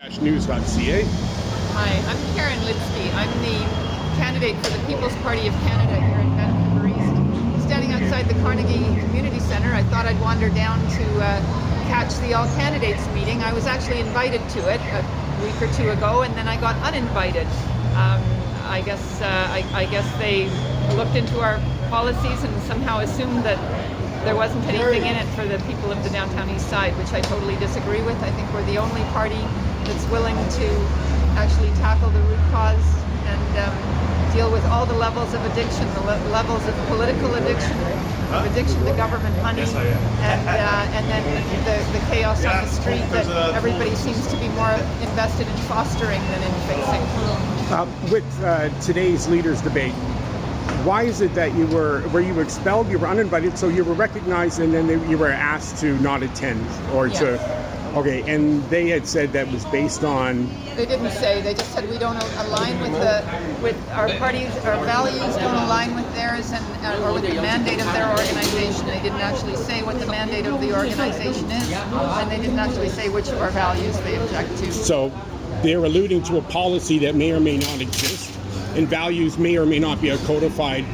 News.ca. Hi, I'm Karin Litzcke. I'm the candidate for the People's Party of Canada here in Vancouver East. Standing outside the Carnegie Community Centre, I thought I'd wander down to catch the all candidates meeting. I was actually invited to it a week or two ago, and then I got uninvited. I guess they looked into our policies and somehow assumed that there wasn't anything in it for the people of the downtown east side, which I totally disagree with. I think we're the only party that's willing to actually tackle the root cause and deal with all the levels of addiction, the levels of political addiction, of addiction to government money, and then the chaos on the street that everybody seems to be more invested in fostering than in fixing. With today's leaders debate, why is it that you were expelled, you were uninvited, so you were recognized and then you were asked to not attend or okay, and they had said that was based on... They didn't say, they just said we don't align with our parties, our values don't align with theirs or with the mandate of their organization. They didn't actually say what the mandate of the organization is, and they didn't actually say which of our values they object to. So they're alluding to a policy that may or may not exist, and values may or may not be a codified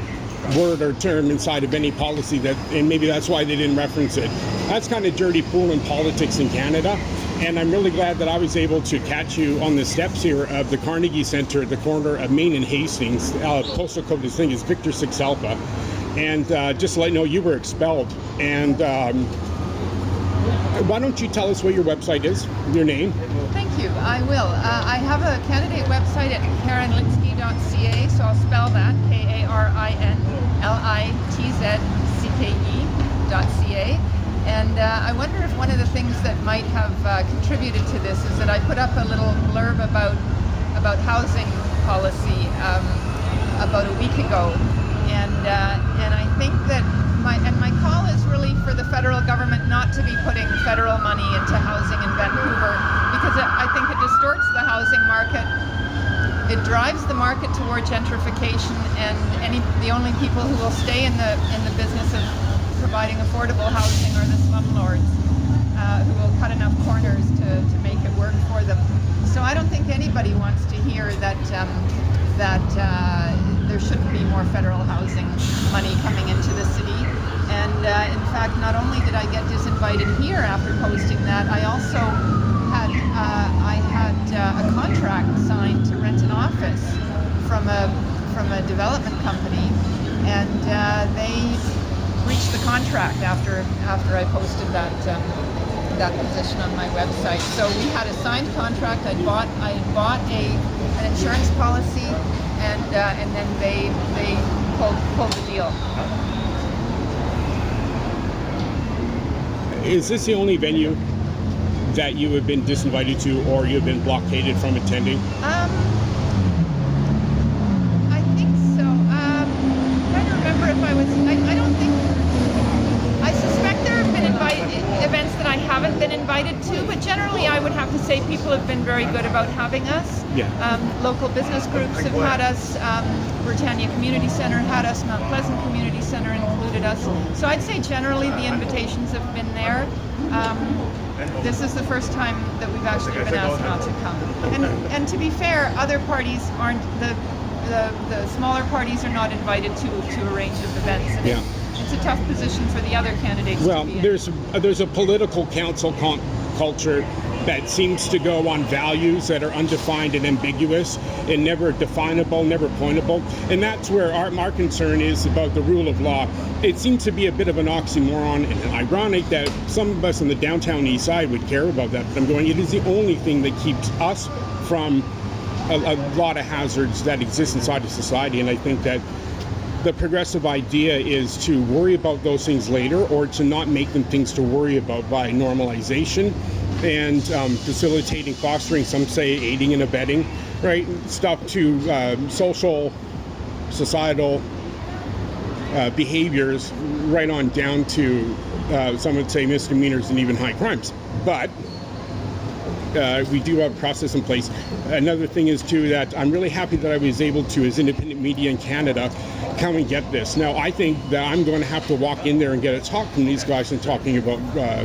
word or term inside of any policy, and maybe that's why they didn't reference it. That's kind of dirty pool in politics in Canada, and I'm really glad that I was able to catch you on the steps here of the Carnegie Centre at the corner of Main and Hastings. Postal code this thing is Victor 6 Alpha, and just to let you know, you were expelled. And why don't you tell us what your website is, your name? Thank you, I will. I have a candidate website at karinlitzcke.ca, so I'll spell that, KarinLitzcke.ca. And I wonder if one of the things that might have contributed to this is that I put up a little blurb about housing policy about a week ago, and I think that my call is really for the federal government not to be putting federal money into housing in Vancouver, because I think it distorts the housing market. It drives the market toward gentrification, and the only people who will stay in the business of providing affordable housing are the slumlords, who will cut enough corners to make it work for them. So I don't think anybody wants to hear that there shouldn't be more federal housing money coming into the city. And in fact, not only did I get disinvited here after posting that, I also had a contract signed to rent an office from a development company, and they breached the contract after I posted that position on my website. So we had a signed contract. I bought an insurance policy, and then they pulled the deal. Is this the only venue that you have been disinvited to, or you have been blockaded from attending? I think so. I'm trying to remember if I was. I don't think. I suspect there have been events that I haven't been invited to, but generally I would have to say people have been very good about having us. Yeah. Local business groups have had us. Britannia Community Centre had us. Mount Pleasant Community Centre included us. So I'd say generally the invitations have been there. This is the first time that we've actually been asked not to come. And to be fair, other parties aren't, the smaller parties are not invited to a range of events. And yeah. It's a tough position for the other candidates to be in. There's a political council culture that seems to go on values that are undefined and ambiguous and never definable, never pointable. And that's where our concern is about the rule of law. It seems to be a bit of an oxymoron and ironic that some of us on the downtown east side would care about that. But I'm going, it is the only thing that keeps us from a lot of hazards that exist inside of society. And I think that the progressive idea is to worry about those things later, or to not make them things to worry about by normalization and facilitating, fostering, some say aiding and abetting, right, stuff to social, societal behaviors, right on down to some would say misdemeanors and even high crimes. But we do have a process in place. Another thing is too that I'm really happy that I was able to, as independent media in Canada, come and get this. Now I think that I'm going to have to walk in there and get a talk from these guys and talking about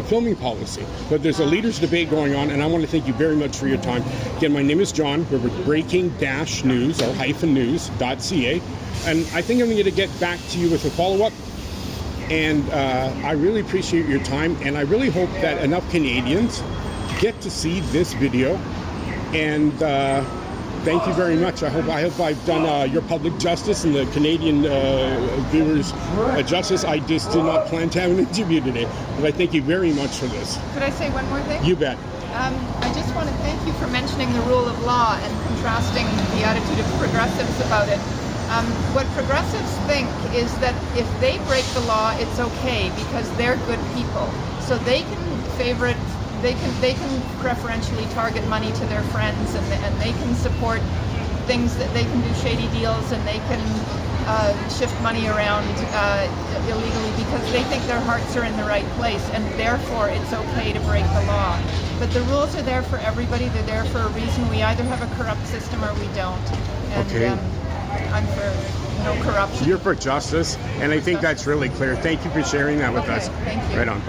filming policy. But there's a leaders debate going on, and I want to thank you very much for your time. Again, my name is John. We're with breaking-news or -news.ca, and I think I'm going to get back to you with a follow-up. And I really appreciate your time, and I really hope that enough Canadians get to see this video. And thank you very much. I hope I've done your public justice and the Canadian viewers justice. I just did not plan to have an interview today, but I thank you very much for this. Could I say one more thing? You bet. I just want to thank you for mentioning the rule of law and contrasting the attitude of progressives about it. What progressives think is that if they break the law, it's okay because they're good people. So they can favorite, they can preferentially target money to their friends, and they can support things that they can do shady deals, and they can shift money around illegally because they think their hearts are in the right place, and therefore it's okay to break the law. But the rules are there for everybody. They're there for a reason. We either have a corrupt system or we don't. And, okay. I'm for no corruption. You're for justice, and I think that's really clear. Thank you for sharing that with us. Thank you. Right on. Bye.